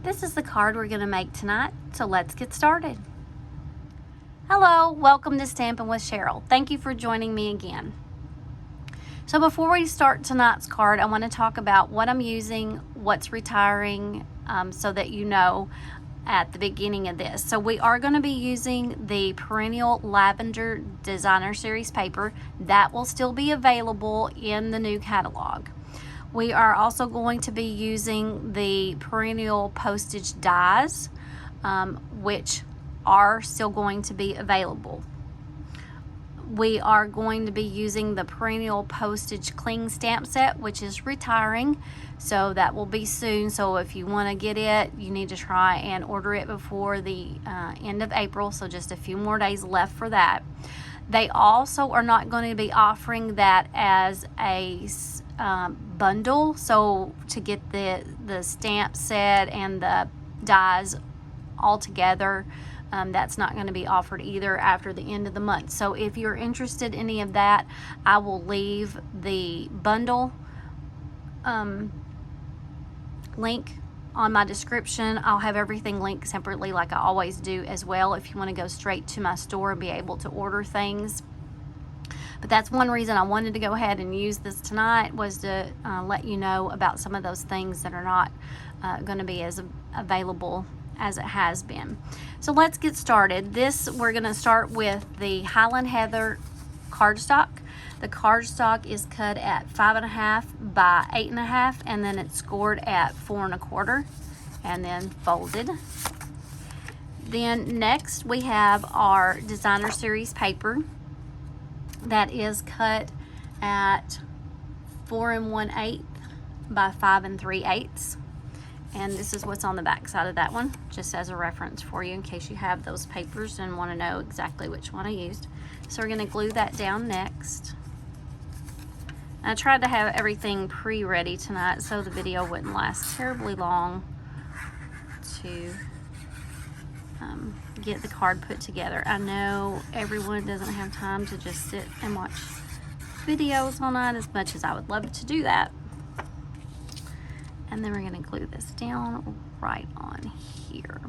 This is the card we're going to make tonight, so let's get started. Hello, welcome to Stampin' with Cheryl. Thank you for joining me again. So before we start tonight's card, I want to talk about what I'm using, what's retiring, so that you know at the beginning of this. So we are going to be using the Perennial Lavender Designer Series paper. That will still be available in the new catalog. We are also going to be using the Perennial Postage dies, which are still going to be available. We are going to be using the Perennial Postage Cling Stamp Set, which is retiring, so that will be soon. So if you want to get it, you need to try and order it before the end of April, so just a few more days left for that. They also are not going to be offering that as a bundle, so to get the stamp set and the dies all together, that's not going to be offered either after the end of the month. So if you're interested in any of that, I will leave the bundle link on my description. I'll have everything linked separately like I always do as well, if you want to go straight to my store and be able to order things. But that's one reason I wanted to go ahead and use this tonight, was to let you know about some of those things that are not going to be as available as it has been. So let's get started. We're going to start with the Highland Heather Cardstock. The cardstock is cut at 5.5 by 8.5, and then it's scored at 4 1/4, and then folded. Then next we have our Designer Series paper that is cut at 4 1/8 by 5 3/8. And this is what's on the back side of that one, just as a reference for you in case you have those papers and want to know exactly which one I used. So we're going to glue that down next. I tried to have everything pre-ready tonight so the video wouldn't last terribly long to get the card put together. I know everyone doesn't have time to just sit and watch videos all night, as much as I would love to do that. And then we're going to glue this down right on here.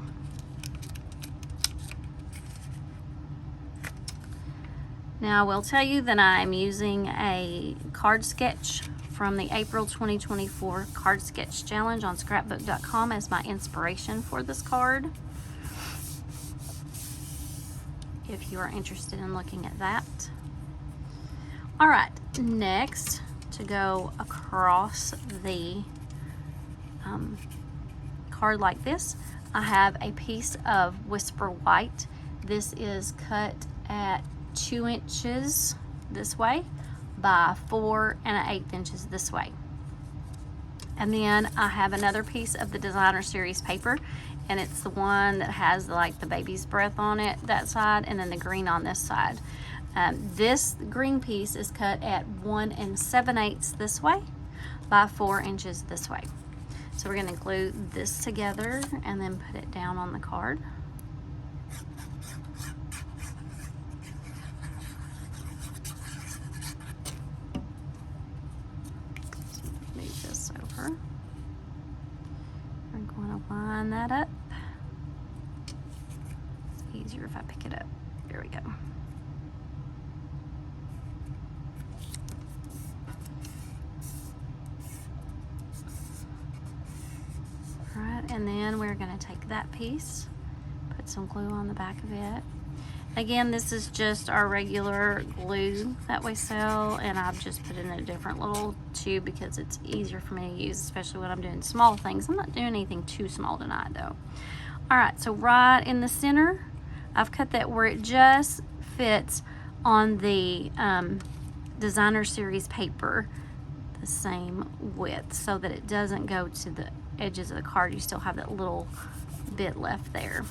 Now I will tell you that I'm using a card sketch from the April 2024 Card Sketch Challenge on scrapbook.com as my inspiration for this card, if you are interested in looking at that. All right, next, to go across the card like this, I have a piece of Whisper White. This is cut at 2 inches this way by 4 1/8 inches this way. And then I have another piece of the Designer Series paper, and it's the one that has like the baby's breath on it, that side, and then the green on this side. This green piece is cut at 1 7/8 this way by 4 inches this way. So we're going to glue this together and then put it down on the card. Move this over. We're going to line that up. It's easier if I pick it up. There we go. And then we're going to take that piece, put some glue on the back of it. Again, this is just our regular glue that we sell, and I've just put it in a different little tube because it's easier for me to use, especially when I'm doing small things. I'm not doing anything too small tonight though. All right, so right in the center, I've cut that where it just fits on the Designer Series paper, the same width, so that it doesn't go to the edges of the card. You still have that little bit left there.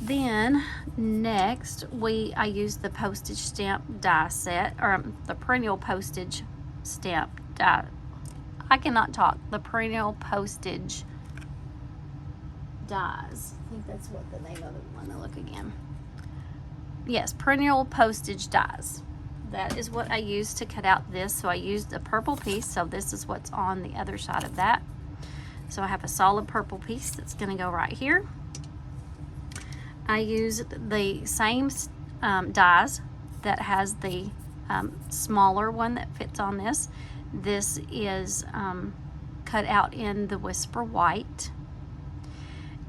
Then next I used the postage stamp die set, or the Perennial Postage Stamp die. I cannot talk. The Perennial Postage dies. I think that's what the name of it. Let me look again. Yes, Perennial Postage dies. That is what I used to cut out this. So I used a purple piece, so this is what's on the other side of that. So I have a solid purple piece that's going to go right here. I used the same dies that has the smaller one that fits on this. This is cut out in the Whisper White,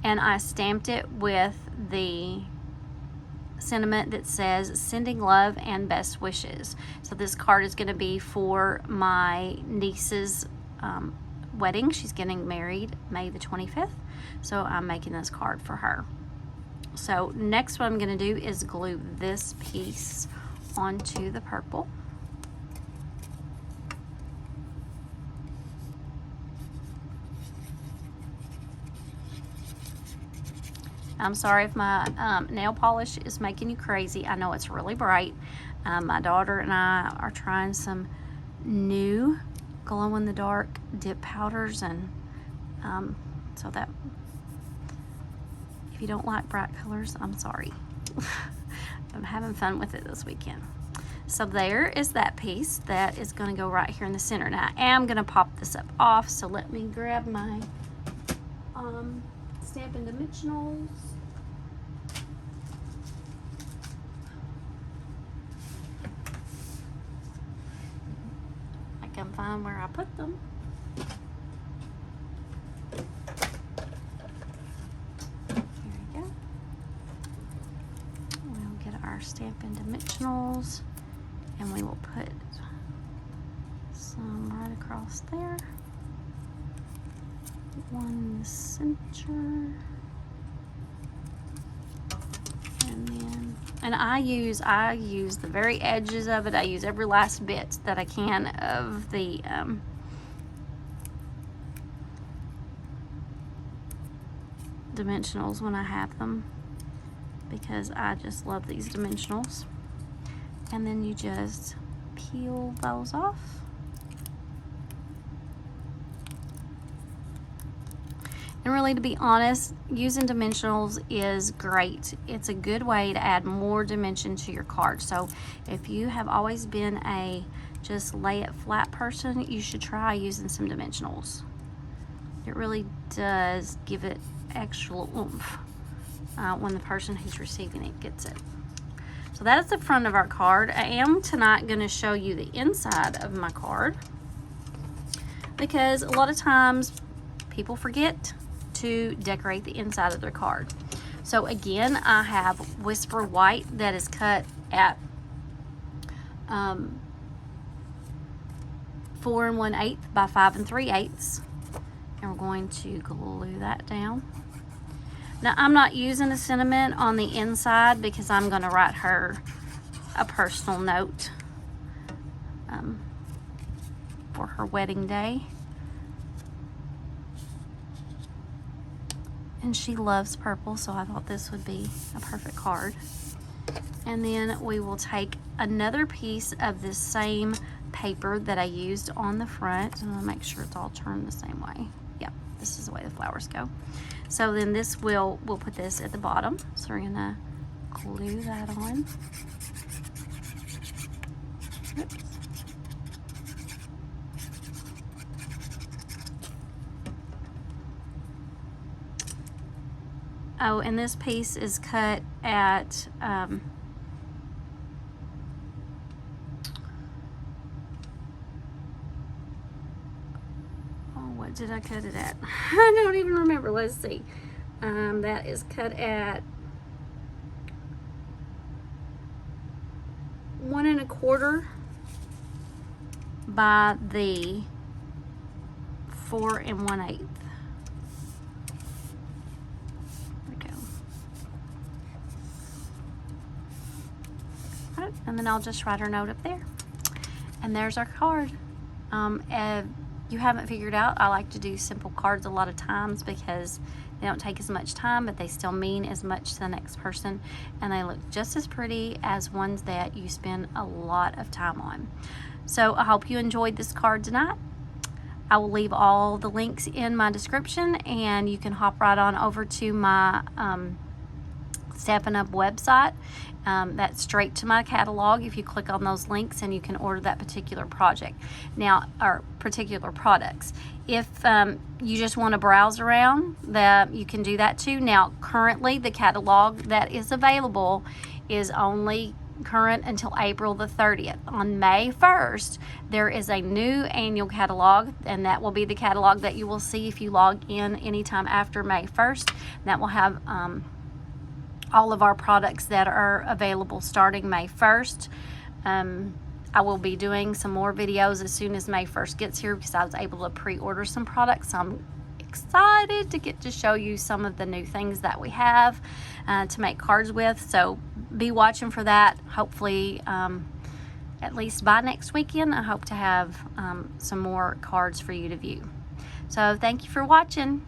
and I stamped it with the sentiment that says sending love and best wishes. So this card is going to be for my niece's wedding. She's getting married May the 25th, so I'm making this card for her. So next what I'm going to do is glue this piece onto the purple. I'm sorry if my nail polish is making you crazy. I know it's really bright. My daughter and I are trying some new glow-in-the-dark dip powders, and so that if you don't like bright colors, I'm sorry. I'm having fun with it this weekend. So there is that piece that is going to go right here in the center. Now I am going to pop this up off, so let me grab my Stampin' Dimensionals. I can find where I put them. Here we go. We'll get our Stampin' Dimensionals, and we will put some right across there. One in the center, and I use the very edges of it. I use every last bit that I can of the dimensionals when I have them, because I just love these dimensionals. And then you just peel those off. And really, to be honest, using dimensionals is great. It's a good way to add more dimension to your card. So if you have always been a just lay it flat person, you should try using some dimensionals. It really does give it extra oomph when the person who's receiving it gets it. So that is the front of our card. I am tonight going to show you the inside of my card, because a lot of times people forget to decorate the inside of their card. So again, I have Whisper White that is cut at 4 1/8 by 5 3/8, and we're going to glue that down. Now I'm not using a sentiment on the inside because I'm going to write her a personal note for her wedding day. And she loves purple, so I thought this would be a perfect card. And then we will take another piece of this same paper that I used on the front. I'm gonna make sure it's all turned the same way. Yep, this is the way the flowers go. So then this we'll put this at the bottom. So we're gonna glue that on. Oops. Oh, and this piece is cut at what did I cut it at? I don't even remember. Let's see. That is cut at 1 1/4 by the 4 1/8. And then I'll just write her note up there. And there's our card. If you haven't figured out, I like to do simple cards a lot of times because they don't take as much time, but they still mean as much to the next person, and they look just as pretty as ones that you spend a lot of time on. So I hope you enjoyed this card tonight. I will leave all the links in my description, and you can hop right on over to my Stepping Up website. That's straight to my catalog if you click on those links, and you can order that particular project now, or particular products. If you just want to browse around, you can do that too. Now currently the catalog that is available is only current until April the 30th. On May 1st there is a new annual catalog, and that will be the catalog that you will see if you log in anytime after May 1st. That will have all of our products that are available starting May 1st. I will be doing some more videos as soon as May 1st gets here, because I was able to pre-order some products. So I'm excited to get to show you some of the new things that we have to make cards with. So be watching for that. Hopefully at least by next weekend I hope to have some more cards for you to view. So thank you for watching.